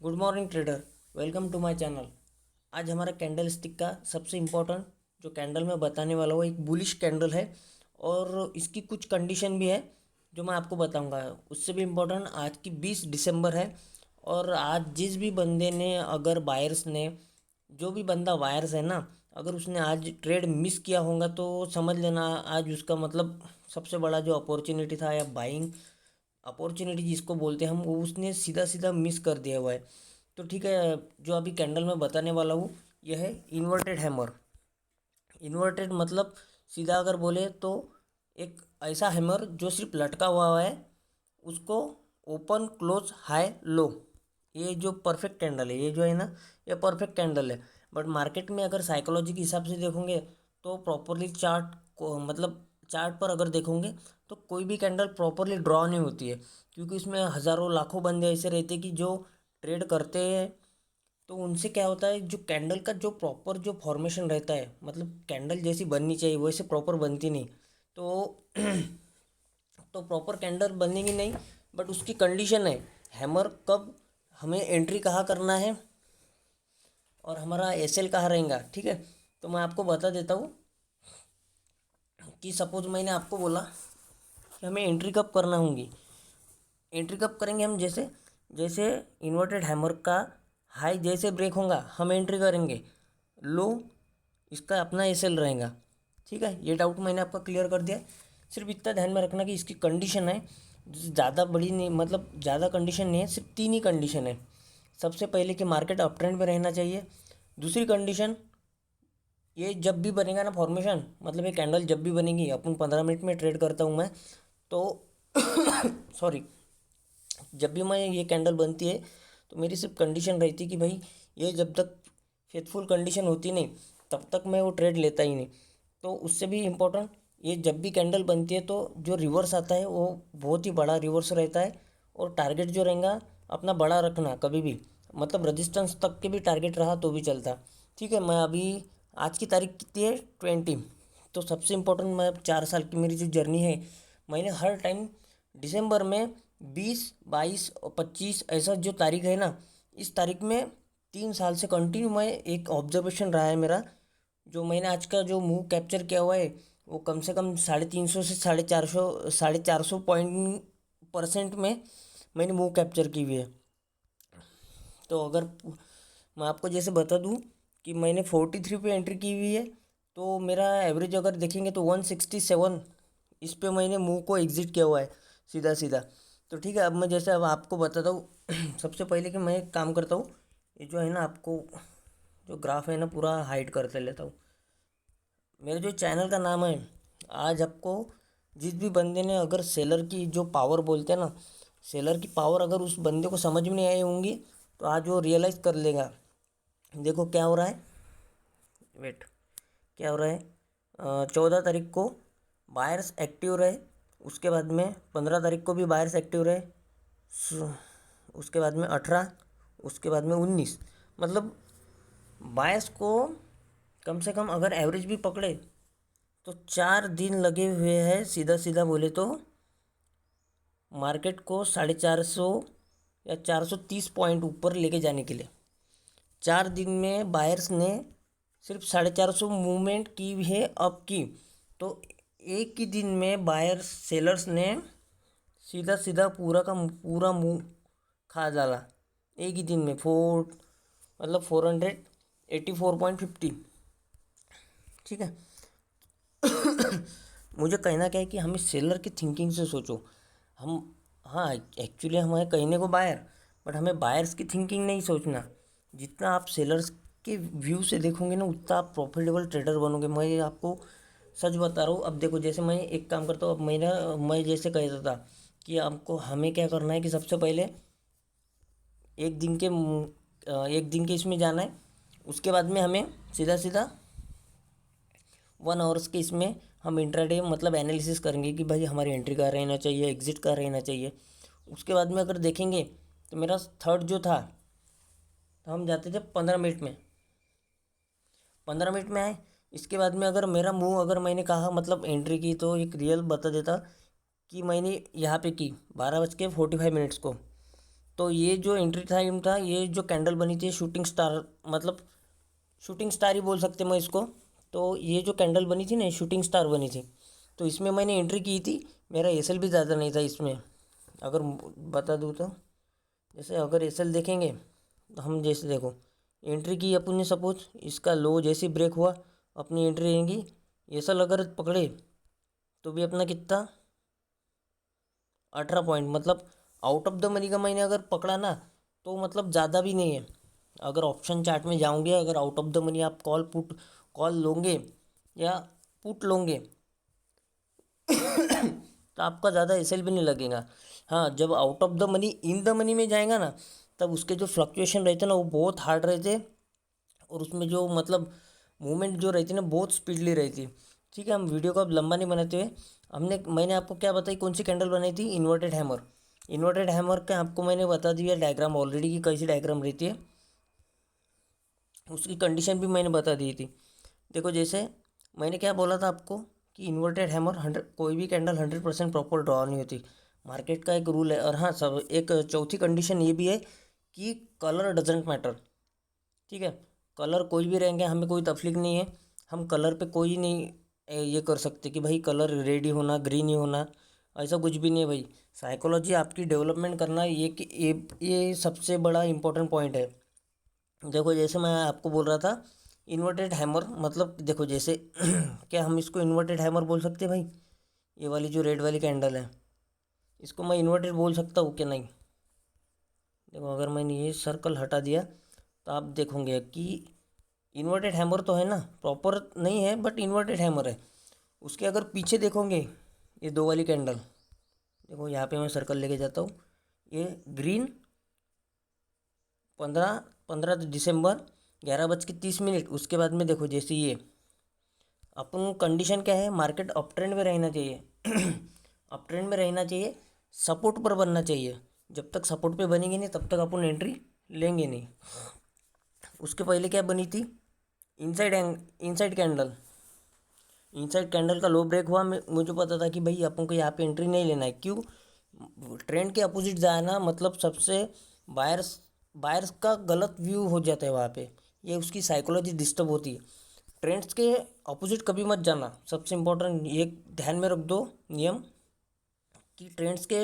Good morning trader, welcome to my channel. आज हमारा candle stick का सबसे इम्पोर्टेंट जो कैंडल मैं बताने वाला हूँ एक बुलिश कैंडल है और इसकी कुछ कंडीशन भी है जो मैं आपको बताऊंगा। उससे भी इम्पोर्टेंट आज की 20 दिसंबर है और आज जिस भी बंदे ने अगर बायर्स ने जो भी बंदा वायर्स है ना, अगर उसने आज ट्रेड मिस किया होगा तो समझ लेना आज उसका मतलब सबसे बड़ा जो अपॉर्चुनिटी था या बाइंग अपॉर्चुनिटी जिसको बोलते हैं हम, वो उसने सीधा सीधा मिस कर दिया हुआ है। तो ठीक है, जो अभी कैंडल में बताने वाला हूँ यह है इन्वर्टेड हैमर। इन्वर्टेड मतलब सीधा अगर बोले तो एक ऐसा हैमर जो सिर्फ लटका हुआ है, उसको ओपन क्लोज हाई लो, ये जो परफेक्ट कैंडल है, ये जो है ना, ये परफेक्ट कैंडल है। बट मार्केट में अगर साइकोलॉजी के हिसाब से देखोगे तो प्रॉपरली चार्ट को मतलब चार्ट पर अगर देखोगे तो कोई भी कैंडल प्रॉपरली ड्रॉ नहीं होती है, क्योंकि इसमें हज़ारों लाखों बंदे ऐसे रहते हैं कि जो ट्रेड करते हैं। तो उनसे क्या होता है, जो कैंडल का जो प्रॉपर जो फॉर्मेशन रहता है, मतलब कैंडल जैसी बननी चाहिए वैसे प्रॉपर बनती नहीं। तो तो प्रॉपर कैंडल बनेगी नहीं। बट उसकी कंडीशन है हैमर कब हमें एंट्री कहाँ करना है और हमारा एसएल कहाँ रहेगा। ठीक है, तो मैं आपको बता देता हूँ कि सपोज मैंने आपको बोला कि हमें एंट्री कब करना होगी। एंट्री कब करेंगे हम, जैसे जैसे इन्वर्टेड हैमर का हाई जैसे ब्रेक होगा हम एंट्री करेंगे, लो इसका अपना एसएल रहेगा। ठीक है, ये डाउट मैंने आपका क्लियर कर दिया। सिर्फ इतना ध्यान में रखना कि इसकी कंडीशन है ज़्यादा बड़ी नहीं, मतलब ज़्यादा कंडीशन नहीं है, सिर्फ तीन ही कंडीशन है। सबसे पहले कि मार्केट अप ट्रेंड में रहना चाहिए। दूसरी कंडीशन, ये जब भी बनेगा ना फॉर्मेशन, मतलब ये कैंडल जब भी बनेगी, अपन 15 मिनट में ट्रेड करता हूँ मैं, तो सॉरी, जब भी मैं ये कैंडल बनती है तो मेरी सिर्फ कंडीशन रहती है कि भाई ये जब तक फेथफुल कंडीशन होती नहीं तब तक मैं वो ट्रेड लेता ही नहीं। तो उससे भी इम्पोर्टेंट, ये जब भी कैंडल बनती है तो जो रिवर्स आता है वो बहुत ही बड़ा रिवर्स रहता है, और टारगेट जो रहेगा अपना बड़ा रखना कभी भी, मतलब रजिस्टेंस तक के भी टारगेट रहा तो भी चलता। ठीक है, मैं अभी आज की तारीख कितनी है, 20। तो सबसे इम्पोर्टेंट, मैं 4 साल की मेरी जो जर्नी है, मैंने हर टाइम दिसंबर में 20, 22 और 25 ऐसा जो तारीख है ना, इस तारीख में 3 साल से कंटिन्यू मैं एक ऑब्जर्वेशन रहा है मेरा। जो मैंने आज का जो मूव कैप्चर किया हुआ है वो कम से कम 350 से 450 पॉइंट परसेंट में मैंने मूव कैप्चर की हुई है। तो अगर मैं आपको जैसे बता दूं कि मैंने 43 पे एंट्री की हुई है, तो मेरा एवरेज अगर देखेंगे तो 167 इस पे मैंने मूव को एग्ज़िट किया हुआ है सीधा सीधा। तो ठीक है, अब मैं जैसे अब आपको बताता हूँ सबसे पहले कि मैं एक काम करता हूँ, ये जो है ना, आपको जो ग्राफ है ना पूरा हाइड करते लेता हूँ। मेरे जो चैनल का नाम है, आज आपको जिस भी बंदे ने अगर सेलर की जो पावर बोलते हैं ना, सेलर की पावर अगर उस बंदे को समझ में नहीं आई होंगी तो आज वो रियलाइज़ कर लेगा। देखो क्या हो रहा है, वेट, क्या हो रहा है, 14 तारीख को बायर्स एक्टिव रहे, उसके बाद में 15 तारीख को भी बायर्स एक्टिव रहे, उसके बाद में 18, उसके बाद में 19, मतलब बायर्स को कम से कम अगर एवरेज भी पकड़े तो 4 दिन लगे हुए हैं सीधा सीधा बोले तो मार्केट को 450 या 430 पॉइंट ऊपर लेके जाने के लिए। 4 दिन में बायर्स ने सिर्फ 450 मूवमेंट की है अप की। तो एक ही दिन में बायर्स सेलर्स ने सीधा सीधा पूरा का पूरा मुंह खा डाला। एक ही दिन में मतलब 484.50। ठीक है, मुझे कहना क्या है कि हमें सेलर की थिंकिंग से सोचो। हम, हाँ, एक्चुअली हमें कहने को बायर, बट हमें बायर्स की थिंकिंग नहीं सोचना। जितना आप सेलर्स के व्यू से देखोगे ना उतना आप प्रॉफिटेबल ट्रेडर बनोगे। मैं आपको सच बता रहा हूँ। अब देखो, जैसे मैं एक काम करता हूँ, अब मैं जैसे कहता था कि आपको हमें क्या करना है कि सबसे पहले एक दिन के एक दिन के इसमें जाना है, उसके बाद में हमें सीधा सीधा 1 आवर्स के इसमें हम इंट्राडे मतलब एनालिसिस करेंगे कि भाई हमारी एंट्री कहाँ रहना चाहिए, एग्जिट कहाँ रहना चाहिए। उसके बाद में अगर देखेंगे तो मेरा थर्ड जो था, तो हम जाते थे 15 मिनट में, 15 मिनट में आए। इसके बाद में अगर मेरा मूव अगर मैंने कहा मतलब एंट्री की, तो एक रियल बता देता कि मैंने यहाँ पे की 12:45 को, तो ये जो एंट्री टाइम था, ये जो कैंडल बनी थी शूटिंग स्टार, मतलब शूटिंग स्टार ही बोल सकते मैं इसको। तो ये जो कैंडल बनी थी ना, शूटिंग स्टार बनी थी। तो इसमें मैंने एंट्री की थी। मेरा एसएल भी ज़्यादा नहीं था इसमें, अगर बता दूँ तो। जैसे अगर एसएल देखेंगे तो हम जैसे देखो एंट्री की अपन ने, सपोज इसका लो जैसे ब्रेक हुआ अपनी एंट्री रहेंगी। एसएल अगर पकड़े तो भी अपना कितना 18 पॉइंट, मतलब आउट ऑफ द मनी का मैंने अगर पकड़ा ना, तो मतलब ज़्यादा भी नहीं है। अगर ऑप्शन चार्ट में जाओगे, अगर आउट ऑफ द मनी आप कॉल लोगे या पुट लोगे तो आपका ज़्यादा एसएल भी नहीं लगेगा। हाँ, जब out of the money in the money में जाएगा ना, तब उसके जो फ्लक्चुएशन रहते ना वो बहुत हार्ड रहते। और उसमें जो मतलब मूवमेंट जो रहती है ना, बहुत स्पीडली रहती है। ठीक है, हम वीडियो को अब लंबा नहीं बनाते हुए, मैंने आपको क्या बताई, कौन सी कैंडल बनाई थी, इन्वर्टेड हैमर। इन्वर्टेड हैमर का आपको मैंने बता दिया डायग्राम ऑलरेडी कि कैसी डायग्राम रहती है, उसकी कंडीशन भी मैंने बता दी थी। देखो जैसे मैंने क्या बोला था आपको कि इन्वर्टेड हैमर 100, कोई भी कैंडल 100% प्रॉपर ड्रॉ नहीं होती। मार्केट का एक रूल है। और हाँ, सब एक चौथी कंडीशन ये भी है कि कलर डजेंट मैटर। ठीक है, कलर कोई भी रहेंगे, हमें कोई तकलीफ नहीं है। हम कलर पे कोई नहीं ये कर सकते कि भाई कलर रेड ही होना, ग्रीन ही होना, ऐसा कुछ भी नहीं है भाई। साइकोलॉजी आपकी डेवलपमेंट करना, ये कि ये सबसे बड़ा इंपॉर्टेंट पॉइंट है। देखो जैसे मैं आपको बोल रहा था इन्वर्टेड हैमर, मतलब देखो जैसे क्या हम इसको इन्वर्टेड हैमर बोल सकते हैं भाई? ये वाली जो रेड वाली कैंडल है, इसको मैं इन्वर्टेड बोल सकता हूँ कि नहीं? देखो अगर मैंने ये सर्कल हटा दिया तो आप देखोगे कि इन्वर्टेड हैमर तो है ना, प्रॉपर नहीं है बट इन्वर्टेड हैमर है। उसके अगर पीछे देखोगे, ये दो वाली कैंडल, देखो यहाँ पे मैं सर्कल लेके जाता हूँ, ये ग्रीन 15 दिसंबर 11:30। उसके बाद में देखो जैसे ये अपन कंडीशन क्या है, मार्केट अप ट्रेंड में रहना चाहिए अप ट्रेंड में रहना चाहिए, सपोर्ट पर बनना चाहिए। जब तक सपोर्ट पे बनेंगे नहीं तब तक अपन एंट्री लेंगे नहीं। उसके पहले क्या बनी थी, इनसाइड कैंडल। इनसाइड कैंडल का लो ब्रेक हुआ, मुझे पता था कि भाई अपन को यहाँ पे एंट्री नहीं लेना है। क्यों? ट्रेंड के अपोजिट जाना मतलब सबसे बायर्स बायर्स का गलत व्यू हो जाता है वहाँ पे। ये उसकी साइकोलॉजी डिस्टर्ब होती है। ट्रेंड्स के अपोजिट कभी मत जाना, सबसे इम्पोर्टेंट ये ध्यान में रख दो नियम, कि ट्रेंड्स के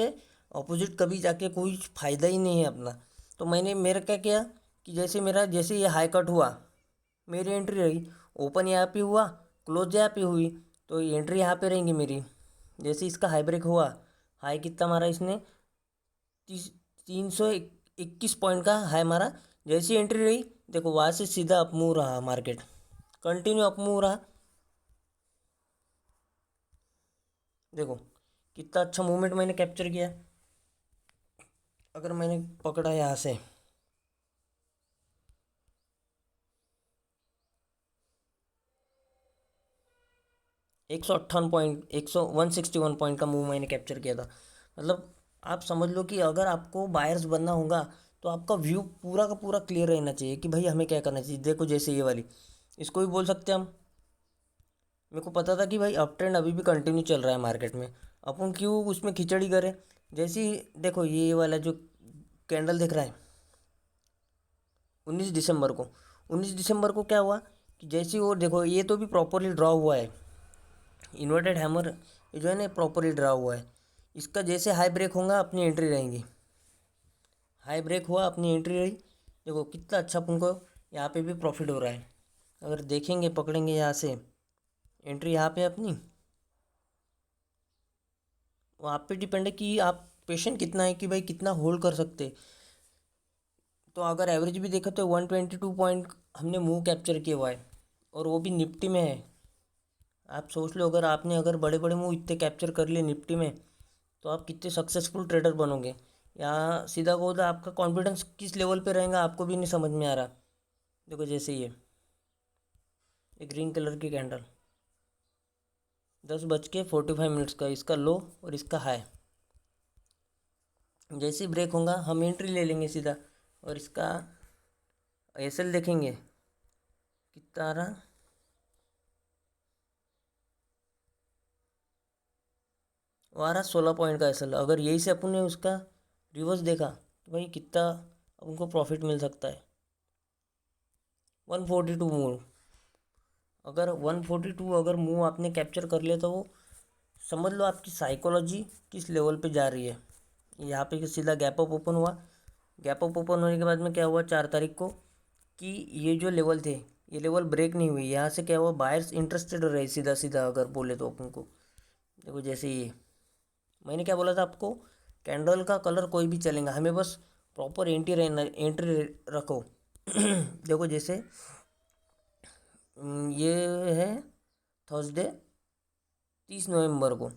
अपोजिट कभी जाके कोई फ़ायदा ही नहीं है अपना। तो मैंने मेरा क्या किया कि जैसे ये हाई कट हुआ, मेरी एंट्री रही। ओपन यहाँ पे हुआ, क्लोज यहाँ पे हुई, तो एंट्री यहाँ पे रहेंगी मेरी। जैसे इसका हाई ब्रेक हुआ, हाई कितना मारा इसने, 321 पॉइंट का हाई मारा। जैसी एंट्री रही, देखो वहाँ से सीधा अपमूव रहा मार्केट, कंटिन्यू अपमूव रहा। देखो कितना अच्छा मूवमेंट मैंने कैप्चर किया। अगर मैंने पकड़ा यहाँ से, 158 पॉइंट, 161 पॉइंट का मूव मैंने कैप्चर किया था। मतलब आप समझ लो कि अगर आपको बायर्स बनना होगा तो आपका व्यू पूरा का पूरा क्लियर रहना चाहिए कि भाई हमें क्या करना चाहिए। देखो जैसे ये वाली, इसको भी बोल सकते हैं हम। मेरे को पता था कि भाई अप ट्रेंड अभी भी कंटिन्यू चल रहा है मार्केट में, अपन क्यों उसमें खिचड़ी करें। जैसे ही देखो ये वाला जो कैंडल दिख रहा है 19 दिसंबर को, 19 दिसंबर को क्या हुआ कि जैसे वो देखो, ये तो भी प्रॉपरली ड्रॉ हुआ है। इन्वर्टेड हैमर ये जो है ना प्रॉपरली ड्रा हुआ है। इसका जैसे हाई ब्रेक होगा अपनी एंट्री रहेंगी। हाई ब्रेक हुआ अपनी एंट्री रही। देखो कितना अच्छा अपन को यहाँ पे भी प्रॉफिट हो रहा है। अगर देखेंगे पकड़ेंगे यहाँ से एंट्री यहाँ पे अपनी, वो आप पे डिपेंड है कि आप पेशेंट कितना है, कि भाई कितना होल्ड कर सकते। तो अगर एवरेज भी देखा तो 122 पॉइंट हमने मूव कैप्चर किया हुआ है, और वो भी निफ्टी में है। आप सोच लो, अगर बड़े बड़े मूव इतने कैप्चर कर लिए निफ्टी में, तो आप कितने सक्सेसफुल ट्रेडर बनोगे। या सीधा कहो तो आपका कॉन्फिडेंस किस लेवल पे रहेगा आपको भी नहीं समझ में आ रहा। देखो जैसे ये ग्रीन कलर की कैंडल, 10:45 का इसका लो और इसका हाई। जैसे ही ब्रेक होगा हम एंट्री ले लेंगे सीधा। और इसका एसएल देखेंगे कितना आ रहा, वो आ रहा 16 पॉइंट का एसएल। अगर यही से अपन ने उसका रिवर्स देखा तो भाई कितना उनको प्रॉफिट मिल सकता है। 142 मूव, अगर 142 अगर मूव आपने कैप्चर कर लिया तो वो समझ लो आपकी साइकोलॉजी किस लेवल पे जा रही है। यहाँ पे सीधा गैप अप ओपन हुआ। गैप अप ओपन होने के बाद में क्या हुआ 4 तारीख को कि ये जो लेवल थे ये लेवल ब्रेक नहीं हुई। यहाँ से क्या हुआ, बायर्स इंटरेस्टेड रहे सीधा सीधा अगर बोले तो अपन को। देखो जैसे ये मैंने क्या बोला था आपको, कैंडल का कलर कोई भी चलेगा, हमें बस प्रॉपर एंट्री रहना, एंट्री रखो। देखो जैसे ये है थर्सडे 30 नवंबर को।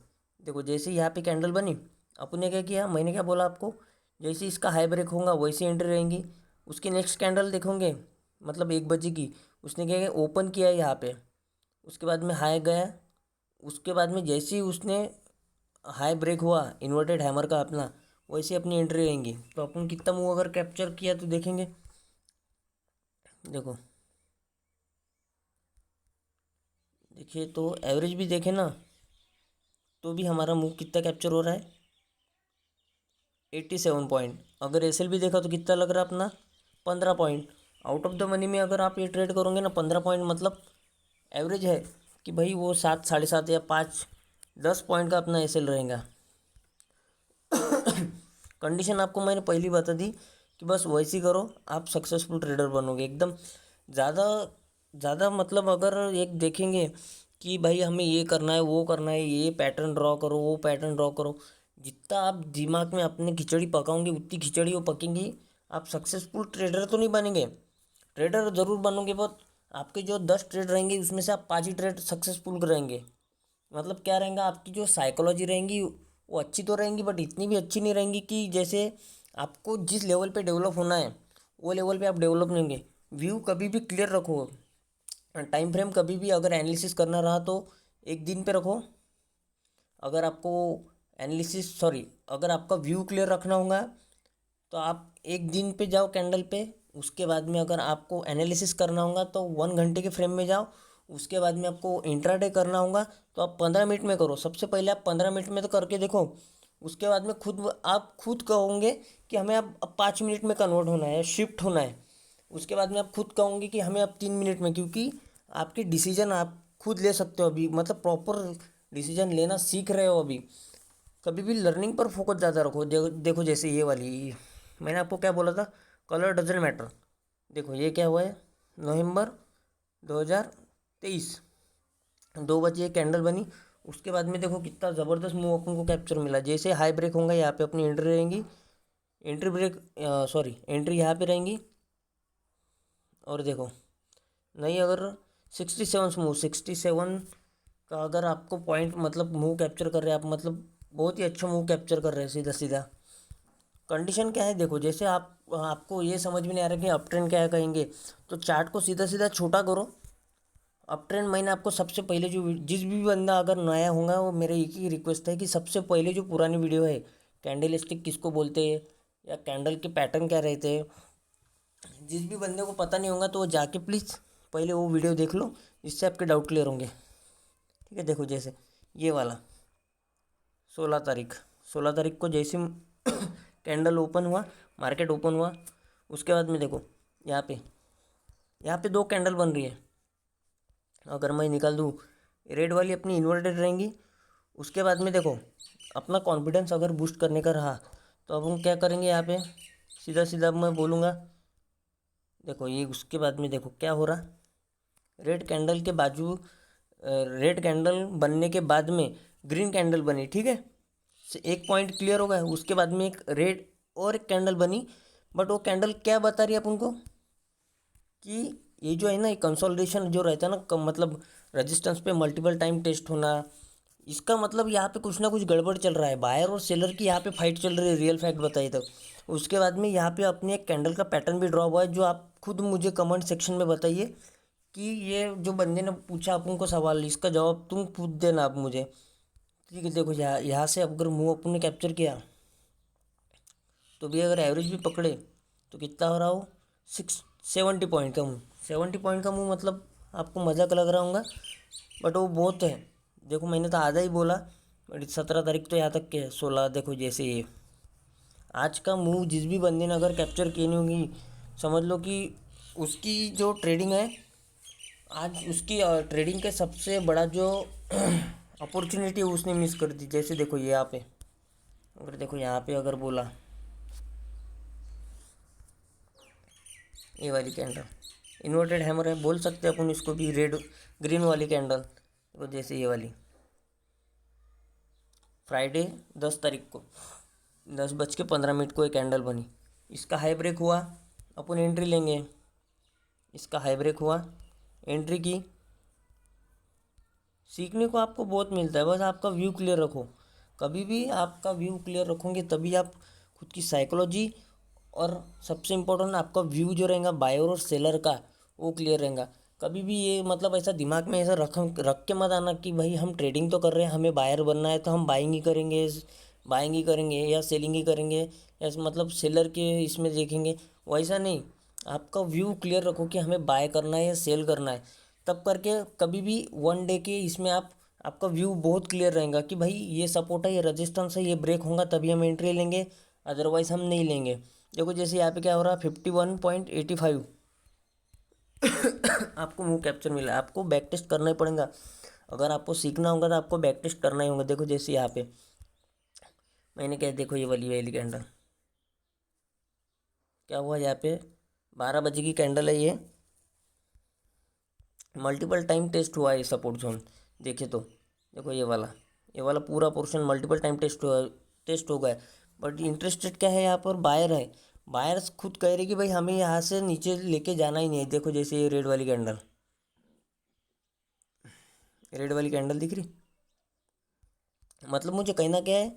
देखो जैसे यहाँ पे कैंडल बनी, अपन ने क्या किया, मैंने क्या बोला आपको, जैसे इसका हाई ब्रेक होगा वैसे एंट्री रहेंगी। उसकी नेक्स्ट कैंडल देखोगे मतलब 1 बजे की, उसने क्या किया ओपन किया यहाँ पे, उसके बाद में हाई गया, उसके बाद में जैसे ही उसने हाई ब्रेक हुआ इन्वर्टेड हैमर का अपना, वैसे अपनी एंट्री रहेंगी। तो अपन कितना मूव अगर कैप्चर किया तो देखेंगे। देखो देखिए तो एवरेज भी देखें ना तो भी हमारा मूव कितना कैप्चर हो रहा है 87 पॉइंट। अगर एस भी देखा तो कितना लग रहा है अपना 15 point. Out of the money में अगर आप ये ट्रेड करोगे ना 15 पॉइंट मतलब एवरेज है कि भाई वो 7, 7.5 या 5, 10 पॉइंट का अपना एस रहेगा। कंडीशन आपको मैंने पहली बता दी कि बस वैसी करो, आप सक्सेसफुल ट्रेडर बनोगे एकदम। ज़्यादा ज़्यादा मतलब अगर एक देखेंगे कि भाई हमें ये करना है वो करना है, ये पैटर्न ड्रॉ करो वो पैटर्न ड्रॉ करो, जितना आप दिमाग में अपने खिचड़ी पकाओगे उतनी खिचड़ी वो पकेंगी। आप सक्सेसफुल ट्रेडर तो नहीं बनेंगे, ट्रेडर ज़रूर बनोगे, बहुत आपके जो 10 ट्रेड रहेंगे उसमें से आप 5 ही ट्रेड सक्सेसफुल रहेंगे। मतलब क्या रहेगा, आपकी जो साइकोलॉजी रहेंगी वो अच्छी तो रहेंगी बट इतनी भी अच्छी नहीं रहेंगी कि जैसे आपको जिस लेवल पे डेवलप होना है वो लेवल पे आप डेवलप नहीं होंगे। व्यू कभी भी क्लियर रखो, टाइम फ्रेम कभी भी अगर एनालिसिस करना रहा तो एक दिन पे रखो। अगर आपको एनालिसिस सॉरी अगर आपका व्यू क्लियर रखना होगा तो आप एक दिन पे जाओ कैंडल पे। उसके बाद में अगर आपको एनालिसिस करना होगा तो 1 घंटे के फ्रेम में जाओ। उसके बाद में आपको इंट्राडे करना होगा तो आप 15 मिनट में करो। सबसे पहले आप 15 मिनट में तो करके देखो, उसके बाद में आप खुद कहोगे कि हमें अब 5 मिनट में कन्वर्ट होना है, शिफ्ट होना है। उसके बाद में आप खुद कहोगे कि हमें अब 3 मिनट में, क्योंकि आपके डिसीजन आप खुद ले सकते हो अभी, मतलब प्रॉपर डिसीजन लेना सीख रहे हो अभी। कभी भी लर्निंग पर फोकस ज़्यादा रखो। देखो जैसे ये वाली मैंने आपको क्या बोला था, कलर डजेंट मैटर। देखो ये क्या हुआ है, नवंबर 2023 2 बजे एक कैंडल बनी। उसके बाद में देखो कितना ज़बरदस्त मूव अपन को कैप्चर मिला। जैसे हाई ब्रेक होगा यहाँ पे अपनी एंट्री रहेंगी, एंट्री ब्रेक सॉरी एंट्री यहाँ पे रहेंगी। और देखो नहीं, अगर 67 मूव 67 का अगर आपको पॉइंट मतलब मूव कैप्चर कर रहे हैं आप, मतलब बहुत ही अच्छा मूव कैप्चर कर रहे हैं सीधा सीधा। कंडीशन क्या है देखो, जैसे आपको ये समझ में नहीं आ रहा कि अप ट्रेंड क्या है कहेंगे, तो चार्ट को सीधा सीधा छोटा करो। अप ट्रेंड मैंने आपको सबसे पहले जो जिस भी बंदा अगर नया होगा वो मेरे एक ही रिक्वेस्ट है कि सबसे पहले जो पुरानी वीडियो है कैंडल स्टिक किसको बोलते हैं या कैंडल के पैटर्न क्या रहते हैं, जिस भी बंदे को पता नहीं होगा तो वो जाके प्लीज़ पहले वो वीडियो देख लो, जिससे आपके डाउट क्लियर होंगे। ठीक है, देखो जैसे ये वाला 16 तारीख, 16 तारीख को जैसे कैंडल ओपन हुआ, मार्केट ओपन हुआ, उसके बाद में देखो यहाँ पे 2 कैंडल बन रही है। अगर मैं निकाल दूँ रेड वाली अपनी इन्वर्टेड रहेंगी। उसके बाद में देखो अपना कॉन्फिडेंस अगर बूस्ट करने का रहा तो अब हम क्या करेंगे, यहाँ पे सीधा सीधा मैं बोलूँगा। देखो ये उसके बाद में देखो क्या हो रहा, रेड कैंडल के बाजू रेड कैंडल बनने के बाद में ग्रीन कैंडल बनी। ठीक है, एक पॉइंट क्लियर हो गया। उसके बाद में एक रेड और एक कैंडल बनी, बट वो कैंडल क्या बता रही है अपन को कि ये जो है ना, ये कंसोलिडेशन जो रहता है ना, मतलब रेजिस्टेंस पे मल्टीपल टाइम टेस्ट होना, इसका मतलब यहाँ पे कुछ ना कुछ गड़बड़ चल रहा है। बायर और सेलर की यहाँ पे फाइट चल रही है, रियल फैक्ट बताइए तो। उसके बाद में यहाँ पे अपने एक कैंडल का पैटर्न भी ड्रॉ हुआ है, जो आप खुद मुझे कमेंट सेक्शन में बताइए कि ये जो बंदे ने पूछा अपन को सवाल, इसका जवाब तुम खुद देना आप मुझे। ठीक है, देखो यहाँ से अगर मुँह अपन ने कैप्चर किया तो भी अगर एवरेज भी पकड़े तो कितना हो रहा हो 70 पॉइंट का मूव। 70 पॉइंट का मूव मतलब आपको मजाक लग रहा होगा बट वो बहुत है। देखो मैंने तो आधा ही बोला, बट 17 तारीख तो यहाँ तक के 16 देखो जैसे ये आज का मूव जिस भी बंदे ने अगर कैप्चर की नहीं होगी, समझ लो कि उसकी जो ट्रेडिंग है, आज उसकी ट्रेडिंग के सबसे बड़ा जो अपॉर्चुनिटी उसने मिस कर दी। जैसे देखो यहाँ पे, अगर देखो यहाँ पे अगर बोला ये वाली कैंडल इन्वर्टेड हैमर है, बोल सकते हैं अपन इसको भी रेड ग्रीन वाली कैंडल। तो जैसे ये वाली फ्राइडे 10 तारीख को 10:15 को एक कैंडल बनी, इसका हाई ब्रेक हुआ, अपन एंट्री लेंगे। इसका हाई ब्रेक हुआ, एंट्री की। सीखने को आपको बहुत मिलता है, बस आपका व्यू क्लियर रखो। कभी भी आपका व्यू क्लियर रखोगे तभी आप खुद की साइकोलॉजी और सबसे इम्पोर्टेंट आपका व्यू जो रहेगा बायर और सेलर का, वो क्लियर रहेगा। कभी भी ये मतलब ऐसा दिमाग में ऐसा रख के मत आना कि भाई हम ट्रेडिंग तो कर रहे हैं, हमें बायर बनना है तो हम बाइंग ही करेंगे या सेलिंग ही करेंगे, या मतलब सेलर के इसमें देखेंगे। वैसा नहीं, आपका व्यू क्लियर रखो कि हमें बाय करना है या सेल करना है। तब करके कभी भी 1 डे के इसमें आपका व्यू बहुत क्लियर रहेगा कि भाई ये सपोर्ट है, ये रेजिस्टेंस है, ये ब्रेक होगा तभी हम एंट्री लेंगे, अदरवाइज हम नहीं लेंगे। देखो जैसे यहाँ पे क्या हो रहा है, 51.85 आपको मूव कैप्चर मिला। आपको बैक टेस्ट करना ही पड़ेगा, अगर आपको सीखना होगा तो आपको बैक टेस्ट करना ही होगा। देखो जैसे यहाँ पे मैंने क्या, देखो ये वाली वाली कैंडल क्या हुआ, यहाँ पे 12 बजे की कैंडल है ये, मल्टीपल टाइम टेस्ट हुआ है सपोर्ट जोन। देखे तो देखो ये वाला पूरा पोर्शन मल्टीपल टाइम टेस्ट हो गया है। बट इंटरेस्टेड क्या है यहाँ पर, बायर है। बायर्स खुद कह रहे कि भाई हमें यहाँ से नीचे लेके जाना ही नहीं है। देखो जैसे ये रेड वाली कैंडल दिख रही, मतलब मुझे कहना क्या है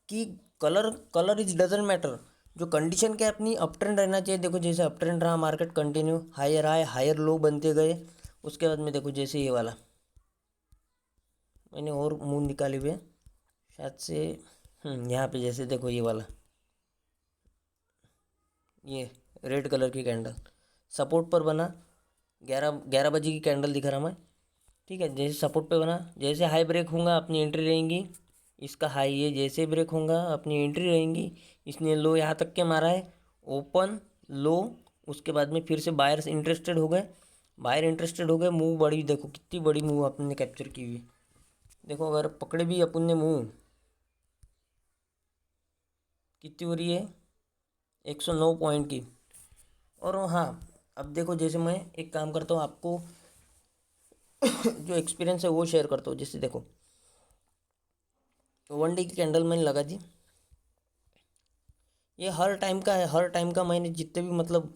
कि colour colour is doesn't matter, जो कंडीशन क्या है अपनी अप ट्रेंड रहना चाहिए। देखो जैसे अप ट्रेंड रहा, मार्केट कंटिन्यू हायर आए हायर लो बनते गए। उसके बाद में देखो जैसे ये वाला मैंने और मूव निकाले हुए शायद से, यहाँ पे जैसे देखो ये रेड कलर की कैंडल सपोर्ट पर बना, 11 बजे की कैंडल दिखा रहा मैं, ठीक है। जैसे सपोर्ट पे बना, जैसे हाई ब्रेक होगा अपनी एंट्री रहेंगी। इसका हाई ये जैसे ब्रेक होगा अपनी एंट्री रहेंगी। इसने लो यहाँ तक के मारा है, ओपन लो। उसके बाद में फिर से बायर्स इंटरेस्टेड हो गए, मूव बड़ी, देखो कितनी बड़ी मूव अपने कैप्चर की हुई। देखो अगर पकड़े भी अपन ने मूव, कितनी हो रही है, 109 पॉइंट की। और हाँ, अब देखो जैसे मैं एक काम करता हूँ, आपको जो एक्सपीरियंस है वो शेयर करता हूँ। जैसे देखो 1 डे की कैंडल मैंने लगा दी, ये हर टाइम का है, हर टाइम का। मैंने जितने भी मतलब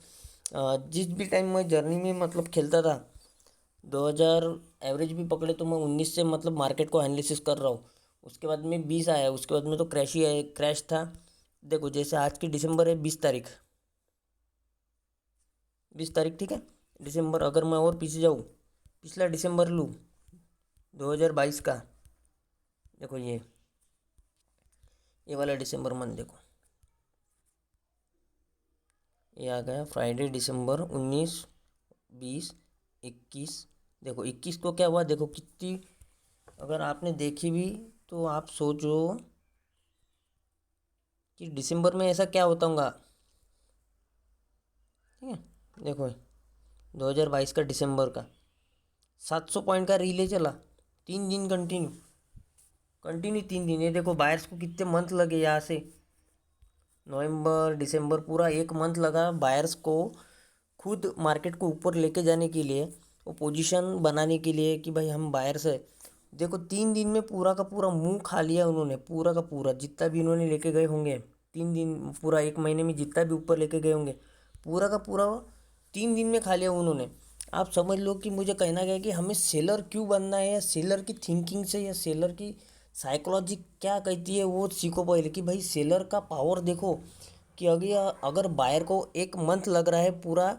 जिस भी टाइम मैं जर्नी में मतलब खेलता था, 2000 एवरेज भी पकड़े तो मैं 19 से मतलब मार्केट को एनालिसिस कर रहा हूँ। उसके बाद में 20 आया, उसके बाद में तो क्रैश ही है, क्रैश था। देखो जैसे आज की दिसंबर है 20 तारीख, 20 तारीख, ठीक है। दिसंबर अगर मैं और पीछे जाऊँ, पिछला दिसंबर लूँ 2022 का, देखो ये वाला दिसंबर मंथ देखो, ये आ गया फ्राइडे दिसंबर 19, 20, 21। देखो 21 को क्या हुआ, देखो कितनी, अगर आपने देखी भी तो आप सोचो कि दिसंबर में ऐसा क्या होता होगा, ठीक है। देखो 2022 का दिसंबर का 700 पॉइंट का रिले चला, 3 दिन कंटिन्यू, 3 दिन। ये देखो बायर्स को कितने मंथ लगे, यहाँ से नवंबर दिसंबर पूरा एक मंथ लगा बायर्स को खुद मार्केट को ऊपर लेके जाने के लिए, वो पोजीशन बनाने के लिए कि भाई हम बायर्स है। देखो 3 दिन में पूरा का पूरा मुंह खा लिया उन्होंने, पूरा का पूरा जितना भी इन्होंने लेके गए होंगे 3 दिन, पूरा एक महीने में जितना भी ऊपर लेके गए होंगे, पूरा का पूरा 3 दिन में खा लिया उन्होंने। आप समझ लो कि मुझे कहना क्या है कि हमें सेलर क्यों बनना है, या सेलर की थिंकिंग से या सेलर की साइकोलॉजी क्या कहती है वो सीखो पहले। कि भाई सेलर का पावर देखो, कि अगर अगर बायर को एक मंथ लग रहा है पूरा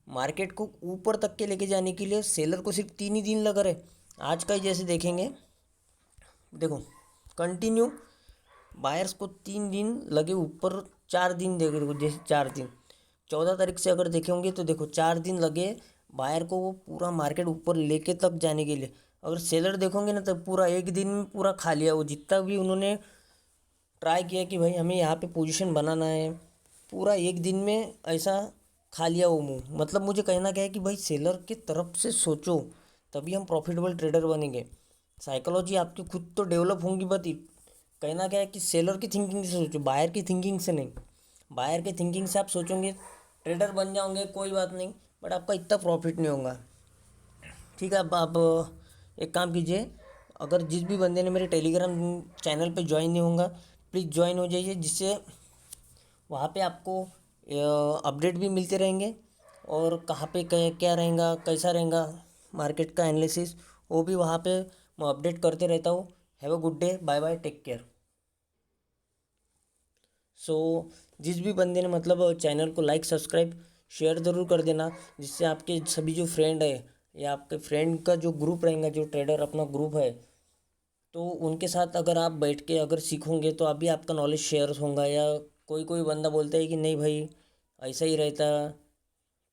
मार्केट को ऊपर तक के लेके जाने के लिए, सेलर को सिर्फ 3 ही दिन लग रहे। आज का ही जैसे देखेंगे, देखो कंटिन्यू बायर्स को 3 दिन लगे ऊपर, 4 दिन देखे, देखो जैसे 4 दिन, 14 तारीख से अगर देखेंगे तो देखो 4 दिन लगे बायर को वो पूरा मार्केट ऊपर लेके तक जाने के लिए। अगर सेलर देखोगे ना तो पूरा एक दिन में पूरा खा लिया, वो जितना भी उन्होंने ट्राई किया कि भाई हमें यहाँ पे पोजीशन बनाना है, पूरा एक दिन में ऐसा खा लिया वो मुंह। मतलब मुझे कहना क्या है कि भाई सेलर की तरफ से सोचो, तभी हम प्रॉफिटेबल ट्रेडर बनेंगे। साइकोलॉजी आपकी खुद तो डेवलप होंगी, बट कहना क्या है कि सेलर की थिंकिंग से सोचो, बायर की थिंकिंग से नहीं। बायर की थिंकिंग से आप सोचोगे ट्रेडर बन जाओगे, कोई बात नहीं, बट आपका इतना प्रॉफिट नहीं होगा। ठीक है, अब आप एक काम कीजिए, अगर जिस भी बंदे ने मेरे टेलीग्राम चैनल पे ज्वाइन नहीं होगा, प्लीज़ ज्वाइन हो जाइए, जिससे वहाँ पे आपको अपडेट भी मिलते रहेंगे, और कहाँ पे क्या रहेगा, कैसा रहेगा मार्केट का एनालिसिस, वो भी वहाँ पे मैं अपडेट करते रहता हूँ। Have a good day, bye bye, take care. So जिस भी बंदे ने मतलब चैनल को लाइक सब्सक्राइब शेयर ज़रूर कर देना, जिससे आपके सभी जो फ्रेंड है या आपके फ्रेंड का जो ग्रुप रहेगा, जो ट्रेडर अपना ग्रुप है, तो उनके साथ अगर आप बैठ के अगर सीखोगे तो अभी आपका नॉलेज शेयर होगा। या कोई कोई बंदा बोलता है कि नहीं भाई ऐसा ही रहता,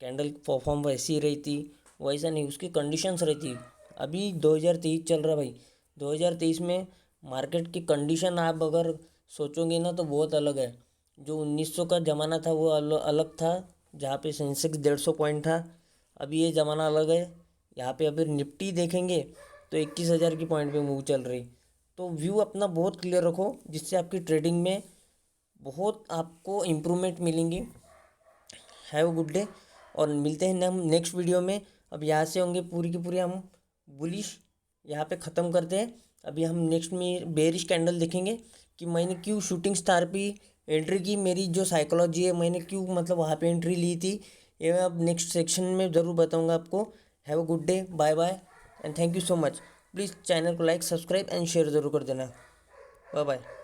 कैंडल परफॉर्म वैसी ही रहती, वैसा नहीं, उसकी कंडीशंस रहती। अभी 2023 चल रहा भाई, 2023 में मार्केट की कंडीशन आप अगर सोचोगे ना तो बहुत अलग है। जो 1900 का ज़माना था वो अलग था, जहाँ पे सेंसेक्स 150 पॉइंट था। अभी ये ज़माना अलग है। यहाँ पे अभी निफ्टी देखेंगे तो 21,000 की पॉइंट पे मूव चल रही। तो व्यू अपना बहुत क्लियर रखो, जिससे आपकी ट्रेडिंग में बहुत आपको इम्प्रूवमेंट मिलेंगी। हैव अ गुड डे, और मिलते हैं हम नेक्स्ट वीडियो में। अब यहाँ से होंगे पूरी की पूरी हम बुलिश, यहाँ पे ख़त्म करते हैं। अभी हम नेक्स्ट में बेरिश कैंडल देखेंगे कि मैंने क्यों शूटिंग स्टार पे एंट्री की, मेरी जो साइकोलॉजी है मैंने क्यों मतलब वहाँ पे एंट्री ली थी, ये मैं अब नेक्स्ट सेक्शन में ज़रूर बताऊँगा आपको। Have a good day, bye bye, and thank you so much. Please channel को लाइक सब्सक्राइब एंड शेयर ज़रूर कर देना। Bye bye.